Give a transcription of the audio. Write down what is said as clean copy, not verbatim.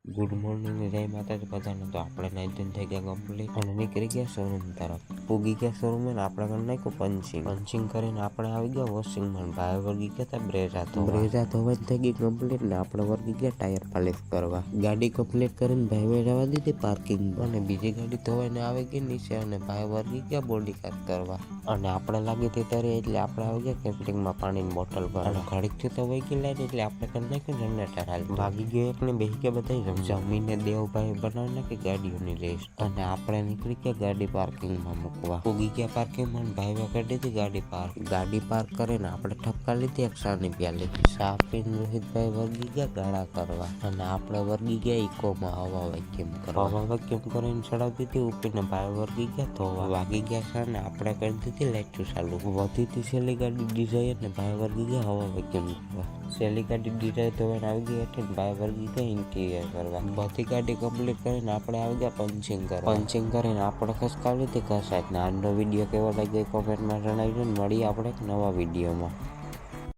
Good morning જય માતાજી બધાને। તો આપણે નાઇન થઈ ગયા કમ્પ્લીટ અને નીકળી ગયા શોરૂમ તરફ। પૂગી ગયા શોરૂમ ને આપણે કરી નાખ્યું પંચિંગ કરીને આપણે આવી ગયા વોશિંગમાં। ભાઈ વર્ગી ગયા હતા બ્રેઝા ધોવા થઈ ગઈ કમ્પ્લીટ ને આપણે વર્ગી ગયા ટાયર પાલિશ કરવા। ગાડી કમ્પ્લીટ કરીને ભાઈ જવા દીધી પાર્કિંગ અને બીજી ગાડી ધોવાઈને આવી ગઈ નીચે અને ભાઈ વર્ગી ગયા બોડી કાટ કરવા। અને આપણે લાગી હતી ત્યારે એટલે આપણે આવી ગયા કેમ્પિંગમાં પાણીની બોટલ પર અને ઘડીકથી તો વહી ગઈ લાઈટ એટલે આપણે કરી નાખ્યું જનરેટર હાલ વાગી ગયો એકને બેસી ગયા બધા જમીને દેવભાઈ બનાવી નાખી ગાડીઓની લિસ્ટ અને આપણે નીકળી ગયા ગાડી પાર્કિંગમાં મૂકવા। ઉગી ગયા પાર્કિંગમાં ભાઈ કરી દીધી ગાડી પાર્ક કરીને આપણે ઠપકા લીધી એક સાની પ્યાલી ચા પીને રોહિતભાઈ વર્ગી ગયા ગાળા કરવા અને આપણે વર્ગી ગયા ઇકોમાં હવા વેક્યુમ કરીને ચડાવી દીધી ઉપીને ભાઈ વર્ગી ગયા ધોવા। વાગી ગયા છે ને આપણે કરી દીધી લાઈટ ચાલુ વધી હતી છેલ્લી ગાડી ડિઝાયર ને ભાઈ વર્ગી ગયા હવા વેક્યુમ કરવા। છેલ્લી ગાડી ડિઝાયર ધોવાઈને આવી ગઈ એટલે ભાઈ વર્ગી ગયા ઇન્ટિરિયર કરવા। બધી ગાડી કમ્પ્લીટ કરીને આપણે આવી ગયા પંચિંગ કરીને આપણે ખસકાવી લીધી ઘસાઈ। આજનો વિડીયો કેવો લાગ્યો કોમેન્ટમાં જણાવજો। મળીએ આપણે એક નવા વિડીયોમાં।